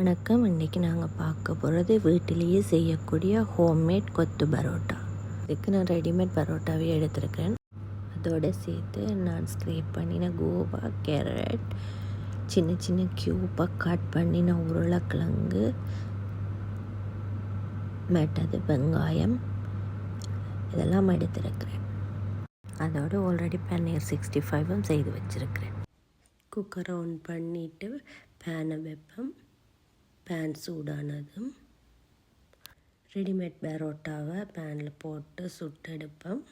வணக்கம். இன்றைக்கி நாங்கள் பார்க்க போகிறது வீட்டிலேயே செய்யக்கூடிய ஹோம்மேட் கொத்து பரோட்டா. இதுக்கு நான் ரெடிமேட் பரோட்டாவே எடுத்துருக்கேன். அதோடு சேர்த்து நான் ஸ்க்ரேப் பண்ணின கோவா, கேரட், சின்ன சின்ன க்யூப்பாக கட் பண்ணின உருளைக்கிழங்கு, மெட்டது வெங்காயம் இதெல்லாம் எடுத்துருக்கிறேன். அதோடு ஆல்ரெடி பன்னீர் 65 செய்து வச்சுருக்கிறேன். குக்கரை ஆன் பண்ணிவிட்டு பேனை வைப்பேன். பேன் சூடானதும் ரெடிமேட் பரோட்டாவை பேனில் போட்டு சுட்டெடுப்பேன்.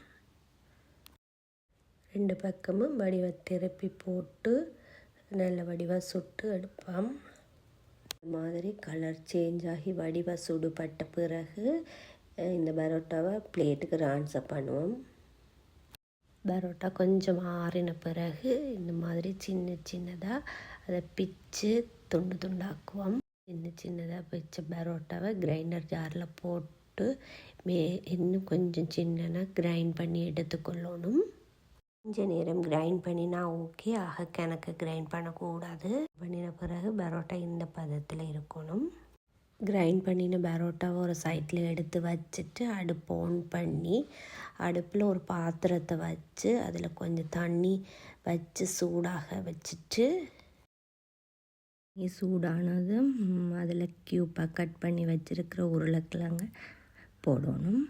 2 பக்கமும் வடிவை திருப்பி போட்டு நல்ல வடிவாக சுட்டு எடுப்பேன். இந்த மாதிரி கலர் சேஞ்ச் ஆகி வடிவாக சுடுபட்ட பிறகு இந்த பரோட்டாவை பிளேட்டுக்கு ட்ரான்ஸ்ஃபர் பண்ணுவோம். பரோட்டா கொஞ்சம் ஆறின பிறகு இந்த மாதிரி சின்ன சின்னதாக அதை பிச்சு துண்டு துண்டாக்குவோம். சின்ன சின்னதாக பிச்ச பரோட்டாவை கிரைண்டர் ஜாரில் போட்டு இன்னும் கொஞ்சம் சின்னதாக கிரைண்ட் பண்ணி எடுத்துக்கொள்ளணும். கொஞ்சம் நேரம் கிரைண்ட் பண்ணினா ஓகே, ஆக கணக்கு கிரைண்ட் பண்ணக்கூடாது. பண்ணின பிறகு பரோட்டா இந்த பதத்தில் இருக்கணும். கிரைண்ட் பண்ணின பரோட்டாவை ஒரு சைடில் எடுத்து வச்சுட்டு அடுப்பு ஆன் பண்ணி அடுப்பில் ஒரு பாத்திரத்தை வச்சு அதில் கொஞ்சம் தண்ணி வச்சு சூடாக வச்சுட்டு சூடானதும் அதில் க்யூப்பாக கட் பண்ணி வச்சுருக்கிற உருளைக்கிழங்கு போடணும்.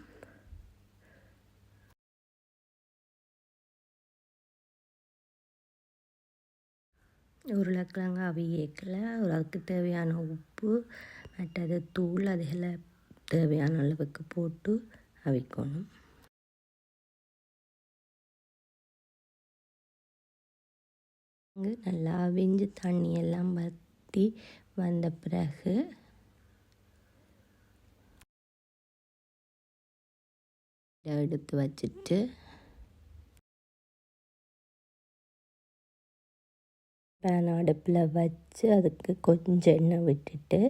உருளைக்கிழங்கு அவியேக்கில் அதுக்கு தேவையான உப்பு மற்றது தூள் அதில் தேவையான அளவுக்கு போட்டு அவிக்கணும். நல்லா அவிஞ்சு தண்ணியெல்லாம் வற்றி வந்த பிறகு எடுத்து வச்சுட்டு பேன் அடுப்பில் வச்சு அதுக்கு கொஞ்சம் எண்ணெய் விட்டுட்டு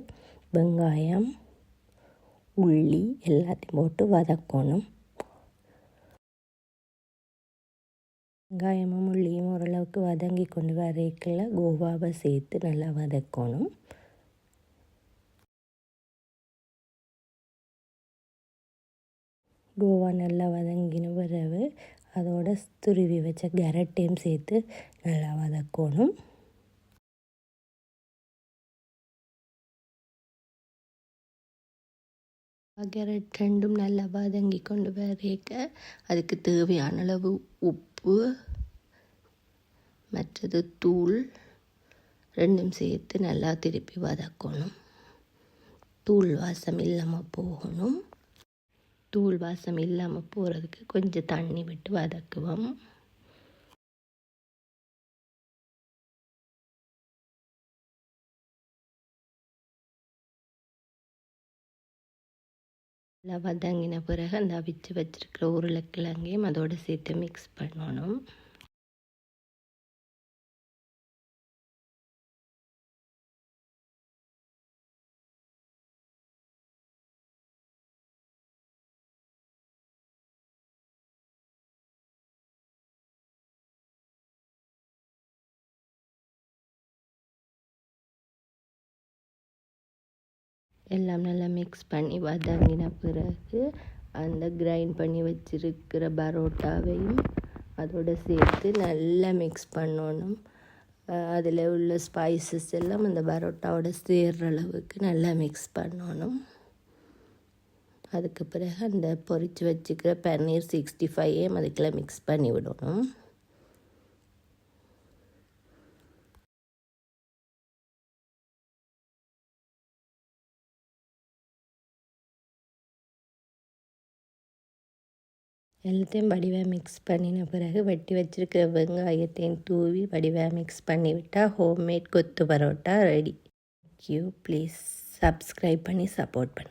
வெங்காயம், உள்ளி எல்லாத்தையும் போட்டு வதக்கணும். வெங்காயமும் உள்ளியும் ஓரளவுக்கு வதங்கி கொண்டு வரைக்கல கோவாவை சேர்த்து நல்லா வதக்கணும். கோவா நல்லா வதங்கின பிறகு அதோட துருவி வச்ச கேரட்டையும் சேர்த்து நல்லா வதக்கணும். கேரட் ரெண்டும் நல்லா வதங்கி கொண்டு வரைக்க அதுக்கு தேவையான அளவு உப்பு மற்றது தூள் ரெண்டும் சேர்த்து நல்லா திருப்பி வதக்கணும். தூள் வாசம் இல்லாமல் போகணும். தூள் வாசம் இல்லாமல் போகிறதுக்கு கொஞ்சம் தண்ணி விட்டு வதக்குவோம். நல்லா வதங்கின பிறகு அந்த அவிச்சு வச்சுருக்கிற உருளைக்கிழங்கையும் அதோடு சேர்த்து மிக்ஸ் பண்ணணும். எல்லாம் நல்லா மிக்ஸ் பண்ணி வதங்கின பிறகு அந்த கிரைண்ட் பண்ணி வச்சுருக்கிற பரோட்டாவையும் அதோடு சேர்த்து நல்லா மிக்ஸ் பண்ணணும். அதில் உள்ள ஸ்பைசஸ் எல்லாம் அந்த பரோட்டாவோட சேர்கிற அளவுக்கு நல்லா மிக்ஸ் பண்ணணும். அதுக்கு பிறகு அந்த பொரித்து வச்சுக்கிற பன்னீர் 65 அதுக்கெல்லாம் மிக்ஸ் பண்ணி விடணும். எல்லாத்தையும் வடிவாக மிக்ஸ் பண்ணின பிறகு வெட்டி வச்சுருக்கிற வெங்காயத்தையும் தூவி வடிவாக மிக்ஸ் பண்ணிவிட்டால் ஹோம்மேட் கொத்து பரோட்டா ரெடி. ப்ளீஸ் சப்ஸ்கிரைப் பண்ணி சப்போர்ட் பண்ணுங்கள்.